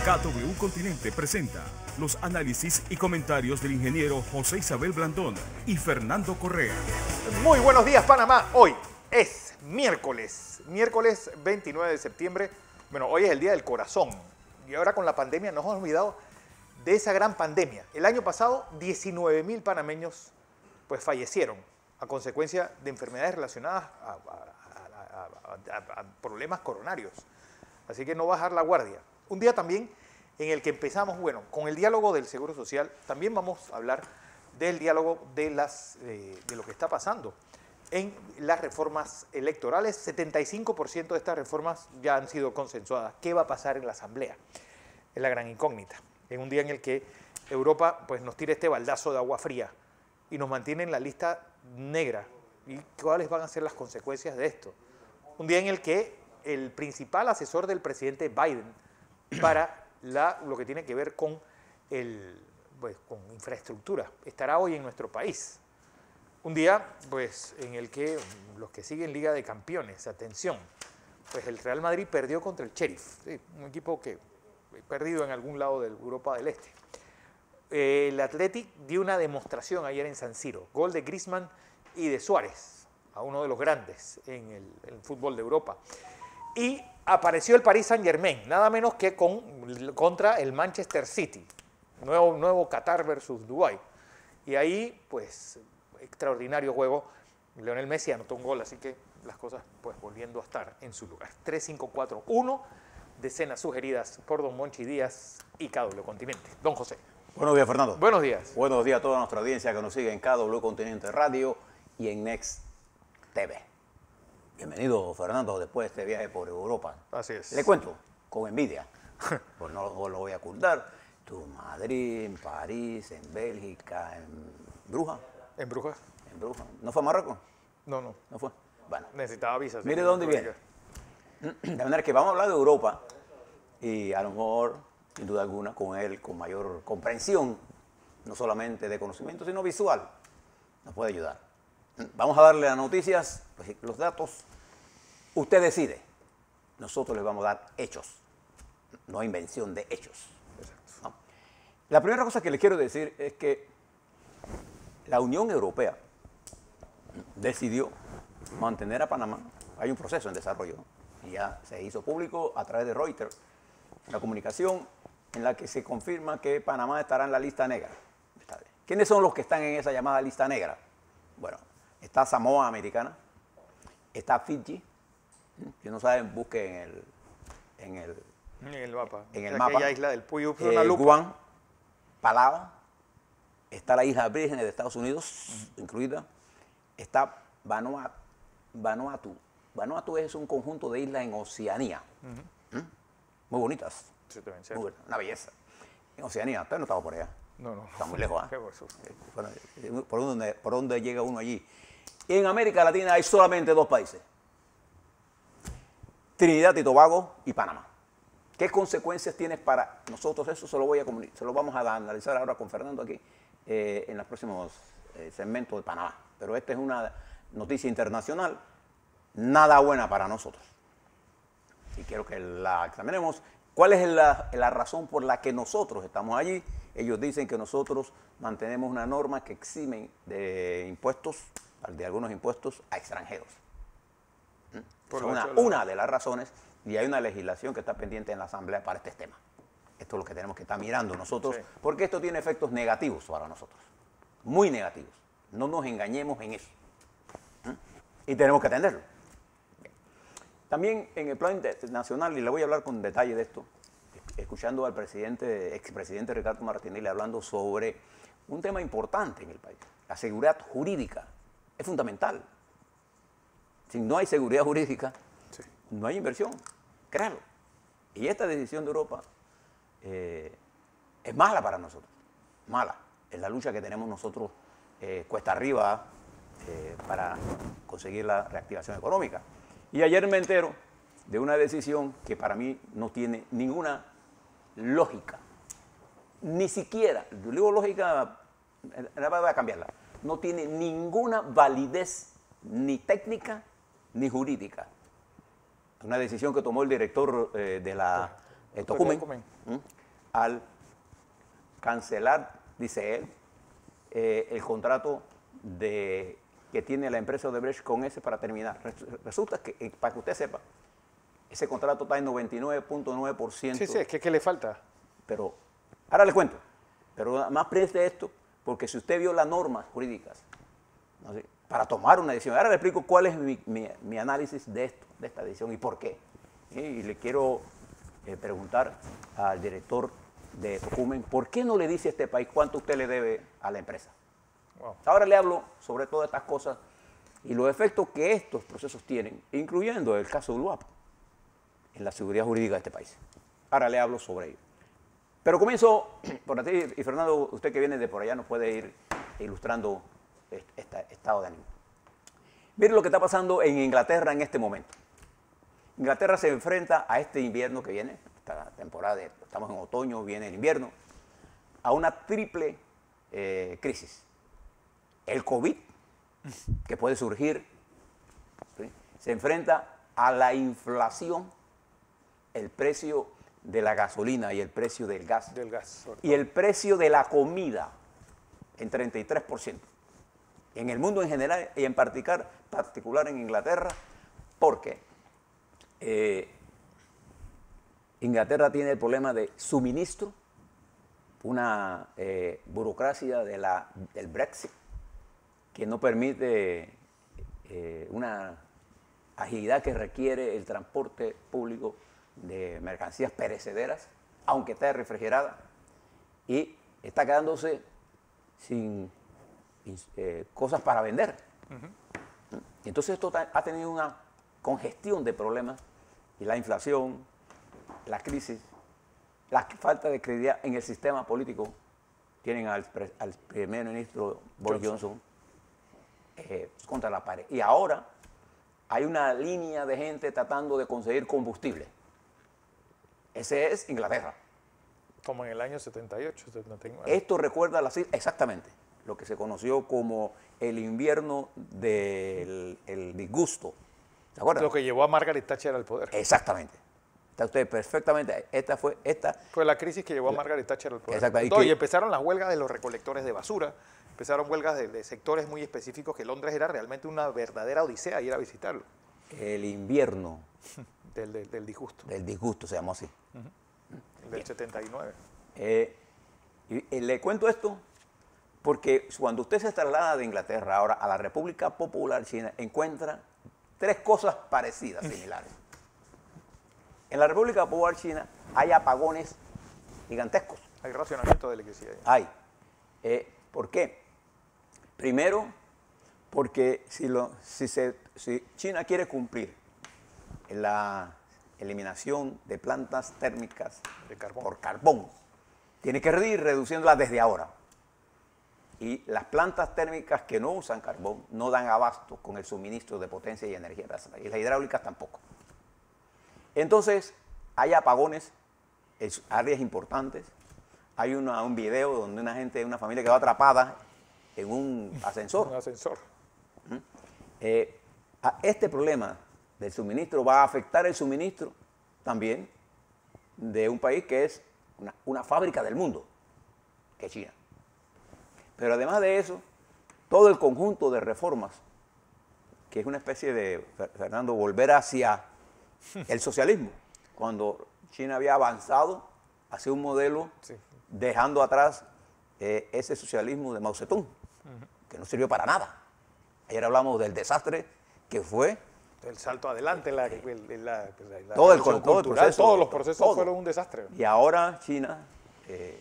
KW Continente presenta los análisis y comentarios del ingeniero José Isabel Blandón y Fernando Correa. Muy buenos días, Panamá. Hoy es miércoles 29 de septiembre. Bueno, hoy es el Día del Corazón. Y ahora con la pandemia nos hemos olvidado de esa gran pandemia. El año pasado, 19.000 panameños pues, fallecieron a consecuencia de enfermedades relacionadas a problemas coronarios. Así que no bajar la guardia. Un día también en el que empezamos, bueno, con el diálogo del Seguro Social, también vamos a hablar del diálogo de lo que está pasando en las reformas electorales. 75% de estas reformas ya han sido consensuadas. ¿Qué va a pasar en la Asamblea? Es la gran incógnita. En un día en el que Europa pues, nos tira este baldazo de agua fría y nos mantiene en la lista negra. ¿Y cuáles van a ser las consecuencias de esto? Un día en el que el principal asesor del presidente Biden para lo que tiene que ver con, con infraestructura estará hoy en nuestro país. Un día pues, en el que los que siguen Liga de Campeones, atención, pues el Real Madrid perdió contra el Sheriff, ¿sí? Un equipo que perdido en algún lado de Europa del Este. El Athletic dio una demostración ayer en San Siro, gol de Griezmann y de Suárez, a uno de los grandes en el fútbol de Europa. Y apareció el Paris Saint-Germain, nada menos que contra el Manchester City, nuevo Qatar versus Dubái. Y ahí, pues, extraordinario juego. Lionel Messi anotó un gol, así que las cosas, pues, volviendo a estar en su lugar. 3-5-4-1, decenas sugeridas por don Monchi Díaz y KW Continente. Don José. Buenos días, Fernando. Buenos días. Buenos días a toda nuestra audiencia que nos sigue en KW Continente Radio y en Next TV. Bienvenido, Fernando, después de este viaje por Europa. Así es. Le cuento, con envidia, pues no lo voy a ocultar. Estuve en Madrid, en París, en Bélgica, en Brujas. ¿En Brujas? En Brujas. ¿No fue a Marruecos? No. ¿No fue? Bueno. Necesitaba visa. Mire dónde viene. De manera que vamos a hablar de Europa y a lo mejor, sin duda alguna, con él, con mayor comprensión, no solamente de conocimiento, sino visual, nos puede ayudar. Vamos a darle las noticias, pues, los datos. Usted decide. Nosotros les vamos a dar hechos, no invención de hechos. ¿No? La primera cosa que les quiero decir es que la Unión Europea decidió mantener a Panamá. Hay un proceso en desarrollo, ¿no? Y ya se hizo público a través de Reuters, una comunicación en la que se confirma que Panamá estará en la lista negra. ¿Quiénes son los que están en esa llamada lista negra? Bueno, está Samoa Americana, está Fiji. Si no saben, busquen en el mapa. Aquella isla del Puyú, Guam, Palau, está la isla Vírgenes de Estados Unidos, incluida, está Vanuatu. Vanuatu es un conjunto de islas en Oceanía, muy bonitas, sí, muy una belleza. En Oceanía, usted no estaba por allá. No. Está muy lejos, ¿eh? Bueno, ¿Por dónde llega uno allí? Y en América Latina hay solamente dos países: Trinidad y Tobago y Panamá. ¿Qué consecuencias tiene para nosotros? Eso se lo vamos a analizar ahora con Fernando aquí en los próximos segmentos de Panamá. Pero esta es una noticia internacional, nada buena para nosotros. Y quiero que la examinemos. ¿Cuál es la razón por la que nosotros estamos allí? Ellos dicen que nosotros mantenemos una norma que exime de impuestos, de algunos impuestos a extranjeros. Es una de las razones, y hay una legislación que está pendiente en la Asamblea para este tema. Esto es lo que tenemos que estar mirando nosotros, sí, porque esto tiene efectos negativos para nosotros, muy negativos. No nos engañemos en eso. Y tenemos que atenderlo. También en el plan nacional, y le voy a hablar con detalle de esto, escuchando al expresidente Ricardo Martinelli hablando sobre un tema importante en el país. La seguridad jurídica es fundamental. Si no hay seguridad jurídica, sí, no hay inversión, créalo. Y esta decisión de Europa es mala para nosotros, mala. Es la lucha que tenemos nosotros cuesta arriba para conseguir la reactivación económica. Y ayer me entero de una decisión que para mí no tiene ninguna lógica, ni siquiera, yo digo lógica, voy a cambiarla, no tiene ninguna validez ni técnica ni jurídica. Una decisión que tomó el director de Tocumen, al cancelar, dice él, el contrato que tiene la empresa Odebrecht con ese para terminar. Resulta que, para que usted sepa, ese contrato está en 99.9%. Sí, es que ¿qué le falta? Pero, ahora le cuento, pero más preste esto, porque si usted vio las normas jurídicas, ¿no? Para tomar una decisión, ahora le explico cuál es mi análisis de esto, de esta decisión y por qué. Y le quiero preguntar al director de Tocumen, ¿por qué no le dice a este país cuánto usted le debe a la empresa? Wow. Ahora le hablo sobre todas estas cosas y los efectos que estos procesos tienen, incluyendo el caso de Uluapa, en la seguridad jurídica de este país. Ahora le hablo sobre ello. Pero comienzo por ti, y Fernando, usted que viene de por allá nos puede ir ilustrando este estado de ánimo. Miren lo que está pasando en Inglaterra en este momento. Inglaterra se enfrenta a este invierno que viene, esta temporada, estamos en otoño, viene el invierno, a una triple crisis. El COVID, que puede surgir, ¿sí? Se enfrenta a la inflación, el precio de la gasolina y el precio del gas. Y el precio de la comida en 33%. En el mundo en general y en particular en Inglaterra, porque Inglaterra tiene el problema de suministro, una burocracia del Brexit que no permite una agilidad que requiere el transporte público de mercancías perecederas, aunque esté refrigerada, y está quedándose sin cosas para vender. Entonces esto ha tenido una congestión de problemas, y la inflación, la crisis, la falta de credibilidad en el sistema político, tienen al primer ministro Boris Johnson contra la pared. Y ahora hay una línea de gente tratando de conseguir combustible. Ese es Inglaterra. Como en el año 78, 79. Esto recuerda exactamente lo que se conoció como el invierno del disgusto. ¿Se acuerdan? Lo que llevó a Margaret Thatcher al poder. Exactamente. Está usted perfectamente. Fue la crisis que llevó a Margaret Thatcher al poder. Exactamente. Y empezaron las huelgas de los recolectores de basura. Empezaron huelgas de sectores muy específicos que Londres era realmente una verdadera odisea ir a visitarlo. El invierno. Del disgusto. Del disgusto se llamó así. Del 79. Y le cuento esto porque cuando usted se traslada de Inglaterra ahora a la República Popular China, encuentra tres cosas parecidas, similares. En la República Popular China hay apagones gigantescos. Hay racionamiento de electricidad. Hay. ¿Por qué? Primero, porque si China quiere cumplir la eliminación de plantas térmicas por carbón, tiene que ir reduciéndolas desde ahora. Y las plantas térmicas que no usan carbón no dan abasto con el suministro de potencia y energía. Y las hidráulicas tampoco. Entonces, hay apagones en áreas importantes. Hay un video donde una familia quedó atrapada en un ascensor. Un ascensor. Este problema del suministro va a afectar el suministro también de un país que es una fábrica del mundo, que es China. Pero además de eso, todo el conjunto de reformas, que es una especie de, Fernando, volver hacia el socialismo, cuando China había avanzado hacia un modelo, sí, dejando atrás ese socialismo de Mao Zedong, que no sirvió para nada. Ayer hablamos del desastre que fue el salto adelante, todo el proceso, todos los procesos fueron un desastre. Y ahora China, que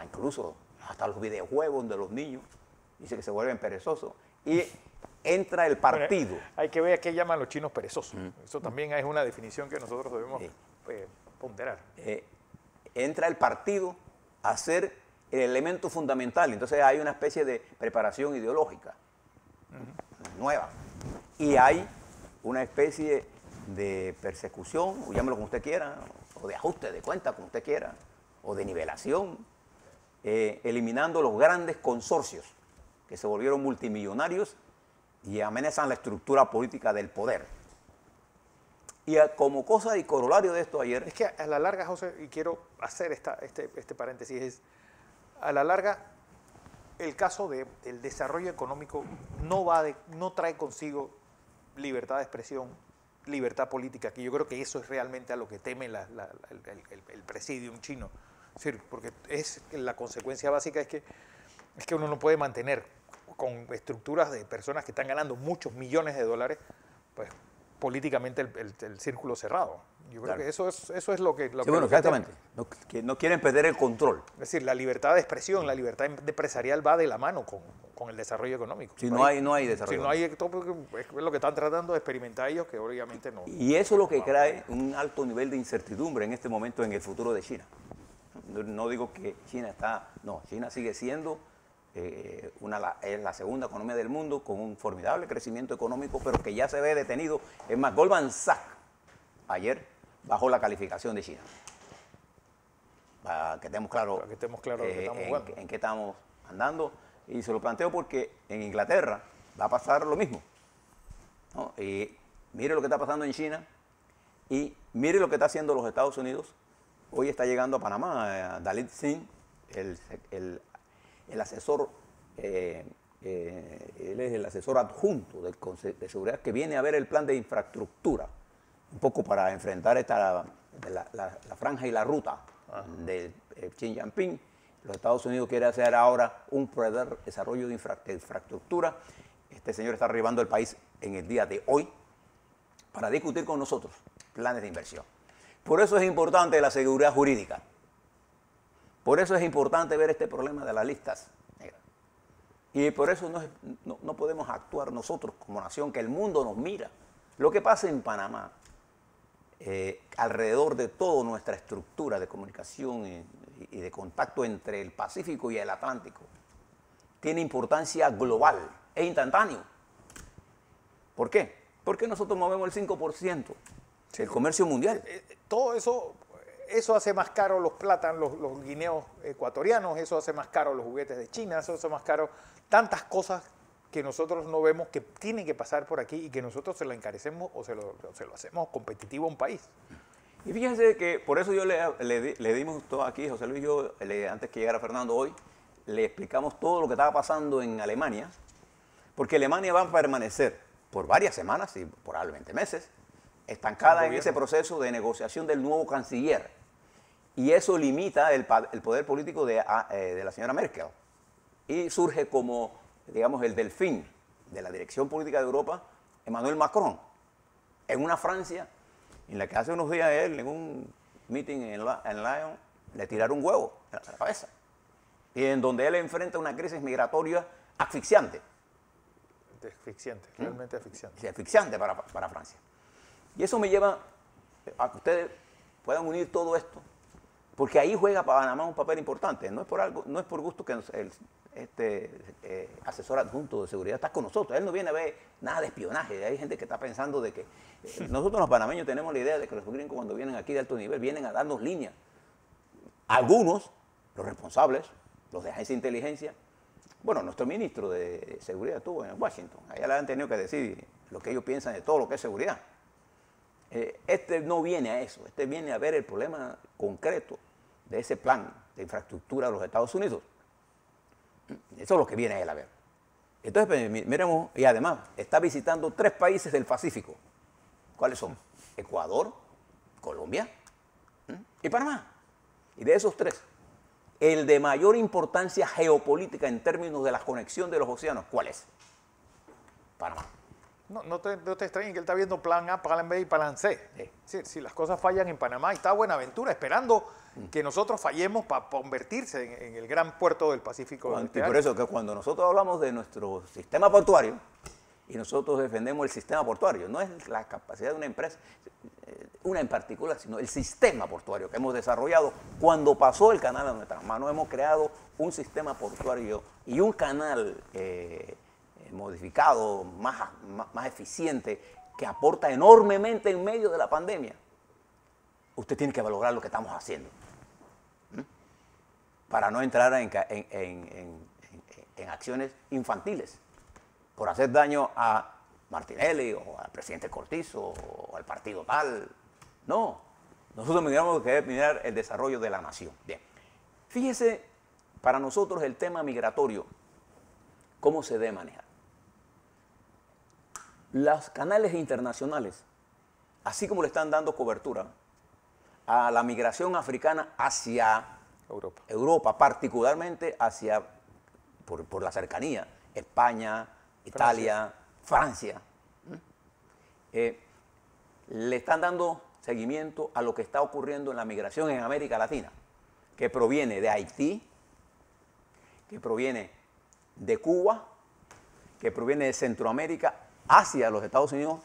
incluso hasta los videojuegos de los niños, dice que se vuelven perezosos, y entra el partido. Bueno, hay que ver a qué llaman los chinos perezosos. Eso también es una definición que nosotros debemos ponderar. Entra el partido a ser el elemento fundamental. Entonces hay una especie de preparación ideológica nueva. Y hay una especie de persecución, o llámelo como usted quiera, o de ajuste de cuenta, como usted quiera, o de nivelación, eliminando los grandes consorcios que se volvieron multimillonarios y amenazan la estructura política del poder. como cosa y corolario de esto ayer... Es que a la larga, José, y quiero hacer este paréntesis, es a la larga el caso del desarrollo económico no trae consigo libertad de expresión, libertad política, que yo creo que eso es realmente a lo que teme el presidium chino. Es decir, porque la consecuencia básica es que uno no puede mantener con estructuras de personas que están ganando muchos millones de dólares, pues políticamente el círculo cerrado. Yo creo que eso es lo que... Sí, bueno, exactamente. Que no quieren perder el control. Es decir, la libertad de expresión, la libertad empresarial va de la mano con el desarrollo económico. Si no hay desarrollo. Si no hay, es lo que están tratando de experimentar ellos, que obviamente no. Y eso es lo que trae un alto nivel de incertidumbre en este momento en el futuro de China. No digo que China está... No, China sigue siendo es la segunda economía del mundo con un formidable crecimiento económico, pero que ya se ve detenido. Es más, Goldman Sachs ayer bajó la calificación de China. Para que estemos claros en qué estamos andando. Y se lo planteo porque en Inglaterra va a pasar lo mismo, ¿no? Y mire lo que está pasando en China y mire lo que está haciendo los Estados Unidos. Hoy está llegando a Panamá Dalit Singh, el asesor, él es el asesor adjunto del Consejo de Seguridad que viene a ver el plan de infraestructura, un poco para enfrentar la franja y la ruta de Xi Jinping. Los Estados Unidos quiere hacer ahora un desarrollo de infraestructura. Este señor está arribando al país en el día de hoy para discutir con nosotros planes de inversión. Por eso es importante la seguridad jurídica. Por eso es importante ver este problema de las listas negras. Y por eso no podemos actuar nosotros como nación, que el mundo nos mira. Lo que pasa en Panamá, alrededor de toda nuestra estructura de comunicación y de contacto entre el Pacífico y el Atlántico, tiene importancia global e instantáneo. ¿Por qué? Porque nosotros movemos el 5% del comercio mundial. Todo eso hace más caro los plátanos, los guineos ecuatorianos, eso hace más caro los juguetes de China, eso hace más caro tantas cosas que nosotros no vemos que tienen que pasar por aquí y que nosotros se lo encarecemos o se lo hacemos competitivo a un país. Y fíjense que por eso yo le dimos todo aquí, José Luis y yo, antes que llegara Fernando hoy, le explicamos todo lo que estaba pasando en Alemania, porque Alemania va a permanecer por varias semanas y probablemente meses, estancada en ese proceso de negociación del nuevo canciller. Y eso limita el poder político de la señora Merkel. Y surge como, digamos, el delfín de la dirección política de Europa, Emmanuel Macron, en una Francia en la que hace unos días él, en un meeting en Lyon, le tiraron un huevo a la cabeza. Y en donde él enfrenta una crisis migratoria asfixiante. Asfixiante, realmente asfixiante. Sí, asfixiante para Francia. Y eso me lleva a que ustedes puedan unir todo esto, porque ahí juega Panamá un papel importante. No es por gusto que este asesor adjunto de seguridad está con nosotros. Él no viene a ver nada de espionaje. Hay gente que está pensando de que nosotros los panameños tenemos la idea de que los gringos cuando vienen aquí de alto nivel vienen a darnos líneas. Algunos, los responsables, los de agencia de inteligencia, bueno, nuestro ministro de seguridad estuvo en Washington. Allá le han tenido que decir lo que ellos piensan de todo lo que es seguridad. Este no viene a eso, este viene a ver el problema concreto de ese plan de infraestructura de los Estados Unidos. Eso es lo que viene él a ver. Entonces, miremos, y además está visitando 3 países del Pacífico. ¿Cuáles son? Ecuador, Colombia y Panamá. Y de esos 3, el de mayor importancia geopolítica en términos de la conexión de los océanos, ¿cuál es? Panamá. No te extrañes que él está viendo plan A, plan B y plan C. Sí. Si las cosas fallan en Panamá, y está Buenaventura esperando que nosotros fallemos para convertirse en el gran puerto del Pacífico. Y por eso que cuando nosotros hablamos de nuestro sistema portuario, y nosotros defendemos el sistema portuario, no es la capacidad de una empresa, una en particular, sino el sistema portuario que hemos desarrollado. Cuando pasó el canal a nuestras manos, hemos creado un sistema portuario y un canal modificado, más eficiente, que aporta enormemente en medio de la pandemia. Usted tiene que valorar lo que estamos haciendo para no entrar en acciones infantiles por hacer daño a Martinelli o al presidente Cortizo o al partido tal. No, nosotros tenemos que mirar el desarrollo de la nación. Bien, fíjese, para nosotros el tema migratorio, ¿cómo se debe manejar? Los canales internacionales, así como le están dando cobertura a la migración africana hacia Europa, particularmente hacia, por la cercanía, España, Italia, Francia, le están dando seguimiento a lo que está ocurriendo en la migración en América Latina, que proviene de Haití, que proviene de Cuba, que proviene de Centroamérica hacia los Estados Unidos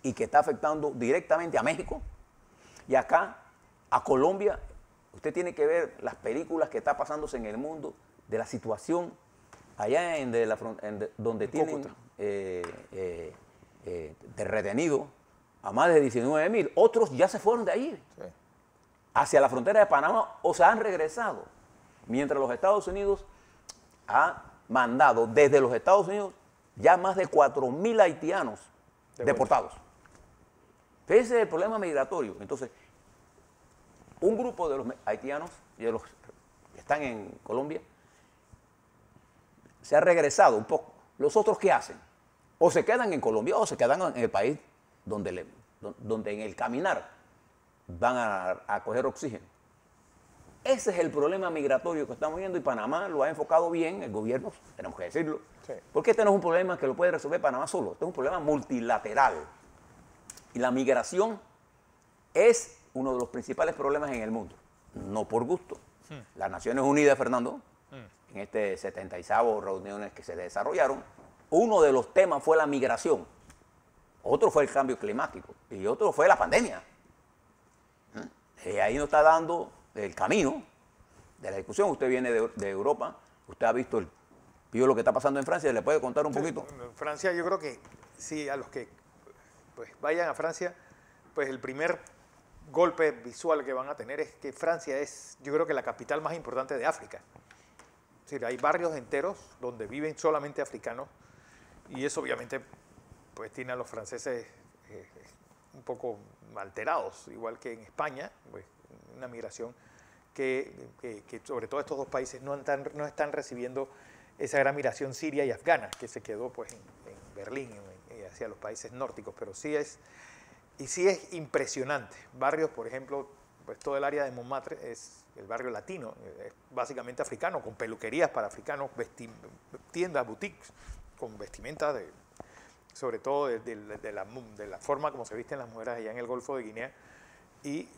y que está afectando directamente a México y acá a Colombia. Usted tiene que ver las películas que está pasándose en el mundo de la situación allá donde tienen de retenido a más de 19.000. Otros ya se fueron de ahí, sí, hacia la frontera de Panamá o se han regresado. Mientras los Estados Unidos ha mandado desde los Estados Unidos ya más de 4.000 haitianos deportados. Ese es el problema migratorio. Entonces, un grupo de los haitianos y de los que están en Colombia se ha regresado un poco. ¿Los otros qué hacen? O se quedan en Colombia o se quedan en el país donde en el caminar van a coger oxígeno. Ese es el problema migratorio que estamos viendo y Panamá lo ha enfocado bien, el gobierno, tenemos que decirlo. Sí. Porque este no es un problema que lo puede resolver Panamá solo, este es un problema multilateral. Y la migración es uno de los principales problemas en el mundo, no por gusto. Las Naciones Unidas, Fernando, en este 76º reuniones que se desarrollaron, uno de los temas fue la migración, otro fue el cambio climático y otro fue la pandemia. Ahí nos está dando el camino de la discusión. Usted viene de Europa, usted ha visto vio lo que está pasando en Francia, ¿le puede contar un poquito? En Francia yo creo que sí, a los que pues, vayan a Francia, pues el primer golpe visual que van a tener es que Francia es, yo creo que la capital más importante de África. Es decir, hay barrios enteros donde viven solamente africanos y eso obviamente pues tiene a los franceses un poco alterados, igual que en España, pues, una migración que sobre todo estos dos países no están recibiendo esa gran migración siria y afgana que se quedó pues en Berlín, hacia los países nórdicos, pero sí es impresionante. Barrios, por ejemplo, pues todo el área de Montmartre es el barrio latino, es básicamente africano, con peluquerías para africanos, tiendas, boutiques, con vestimenta sobre todo de la forma como se visten las mujeres allá en el Golfo de Guinea y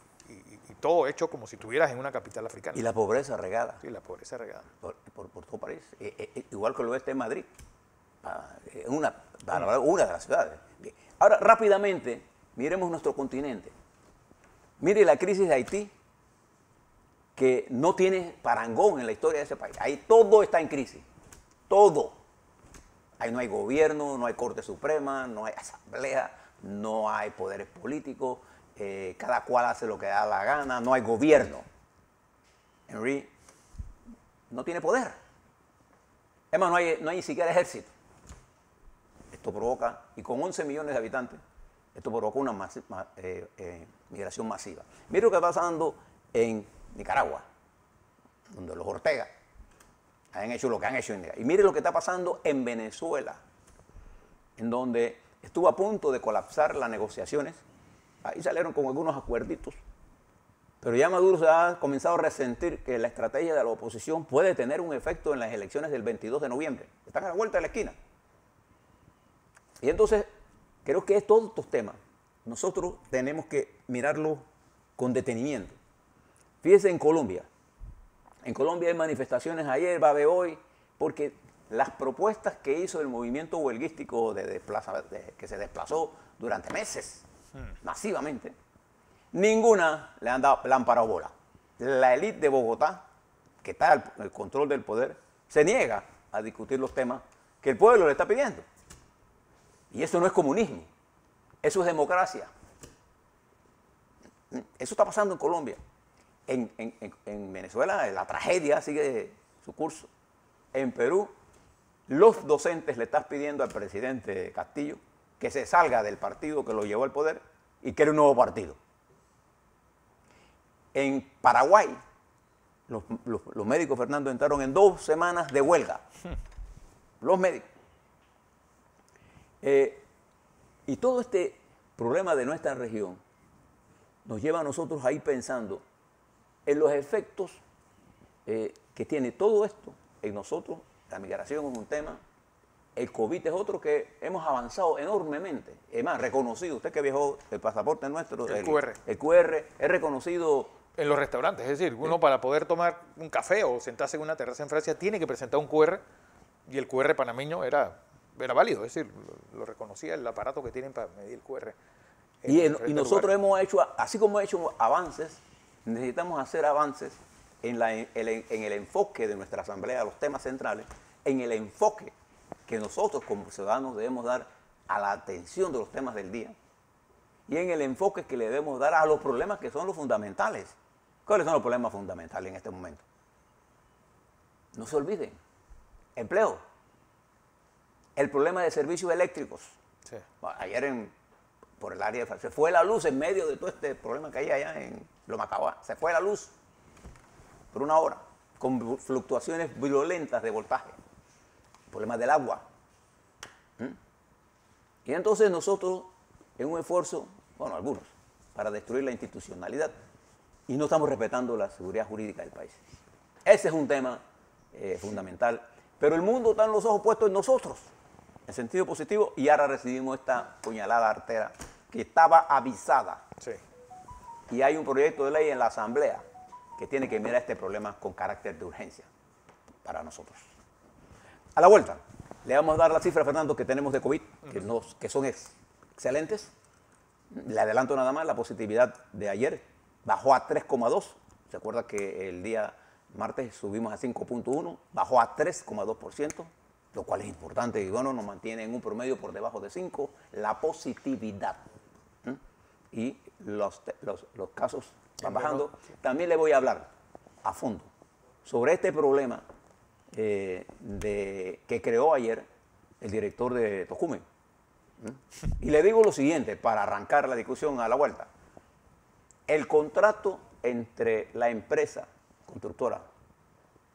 todo hecho como si estuvieras en una capital africana. Y la pobreza regada. Sí, la pobreza regada. Por todo París. Igual que lo este en Madrid. Una de las ciudades. Ahora, rápidamente, miremos nuestro continente. Mire la crisis de Haití, que no tiene parangón en la historia de ese país. Ahí todo está en crisis. Todo. Ahí no hay gobierno, no hay Corte Suprema, no hay asamblea, no hay poderes políticos, cada cual hace lo que da la gana, no hay gobierno. Henry no tiene poder. Es más, no hay ni siquiera ejército. Esto provoca, y con 11 millones de habitantes, esto provoca una migración masiva. Mire lo que está pasando en Nicaragua, donde los Ortega han hecho lo que han hecho en Nicaragua. Y mire lo que está pasando en Venezuela, en donde estuvo a punto de colapsar las negociaciones. Ahí salieron con algunos acuerditos. Pero ya Maduro se ha comenzado a resentir que la estrategia de la oposición puede tener un efecto en las elecciones del 22 de noviembre. Están a la vuelta de la esquina. Y entonces, creo que todos estos temas, nosotros tenemos que mirarlos con detenimiento. Fíjense en Colombia. En Colombia hay manifestaciones ayer, va a haber hoy, porque las propuestas que hizo el movimiento huelguístico que se desplazó durante meses, masivamente, ninguna le han parado bola. La élite de Bogotá, que está en el control del poder, se niega a discutir los temas que el pueblo le está pidiendo. Y eso no es comunismo, eso es democracia. Eso está pasando en Colombia. En Venezuela la tragedia sigue su curso. En Perú los docentes le estás pidiendo al presidente Castillo que se salga del partido que lo llevó al poder y cree un nuevo partido. En Paraguay, los médicos, Fernando, entraron en 2 semanas de huelga. Los médicos. Y todo este problema de nuestra región nos lleva a nosotros a ir pensando en los efectos que tiene todo esto en nosotros. La migración es un tema, el COVID es otro que hemos avanzado enormemente. Es más, reconocido, usted que viajó, el pasaporte nuestro, El QR. El QR es reconocido En los restaurantes, es decir, uno para poder tomar un café o sentarse en una terraza en Francia tiene que presentar un QR y el QR panameño era válido, es decir, lo reconocía el aparato que tienen para medir el QR. Y nosotros hemos hecho, así como hemos hecho avances, necesitamos hacer avances en el enfoque de nuestra asamblea, los temas centrales, en el enfoque que nosotros como ciudadanos debemos dar a la atención de los temas del día y en el enfoque que le debemos dar a los problemas que son los fundamentales. ¿Cuáles son los problemas fundamentales en este momento? No se olviden, empleo, el problema de servicios eléctricos. Sí. Ayer por el área se fue la luz en medio de todo este problema que hay allá en Lomacabá. Se fue la luz por 1 hora, con fluctuaciones violentas de voltaje. Problemas del agua. Y entonces nosotros, en un esfuerzo, bueno, algunos, para destruir la institucionalidad, y no estamos respetando la seguridad jurídica del país. Ese es un tema fundamental. Pero el mundo está en los ojos puestos en nosotros, en sentido positivo, y ahora recibimos esta puñalada artera que estaba avisada. Sí. Y hay un proyecto de ley en la Asamblea que tiene que mirar este problema con carácter de urgencia para nosotros. A la vuelta, le vamos a dar las cifras, Fernando, que tenemos de COVID, que son excelentes. Le adelanto nada más, la positividad de ayer bajó a 3,2. ¿Se acuerda que el día martes subimos a 5,1? Bajó a 3,2%, lo cual es importante y bueno, nos mantiene en un promedio por debajo de 5. La positividad. Y los casos van bajando. También le voy a hablar a fondo sobre este problema que creó ayer el director de Tocumen. Y le digo lo siguiente, para arrancar la discusión a la vuelta. El contrato entre la empresa constructora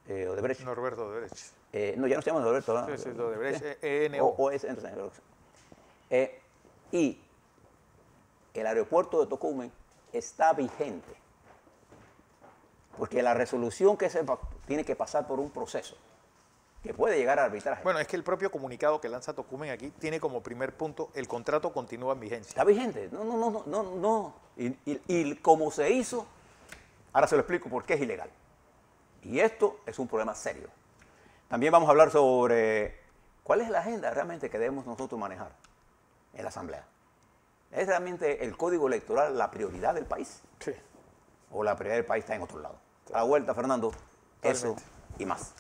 Odebrecht. Norberto Odebrecht. No, ya no se llama Odebrecht, ¿verdad? Sí, sí, Odebrecht, ENO. Y el aeropuerto de Tocumen está vigente. Porque la resolución que se tiene que pasar por un proceso que puede llegar a arbitraje. Bueno, es que el propio comunicado que lanza Tocumen aquí tiene como primer punto, el contrato continúa en vigencia. Está vigente. No. Y como se hizo, ahora se lo explico por qué es ilegal. Y esto es un problema serio. También vamos a hablar sobre cuál es la agenda realmente que debemos nosotros manejar en la Asamblea. ¿Es realmente el código electoral la prioridad del país? Sí. ¿O la prioridad del país está en otro lado? A la vuelta, Fernando, Totalmente. eso y más.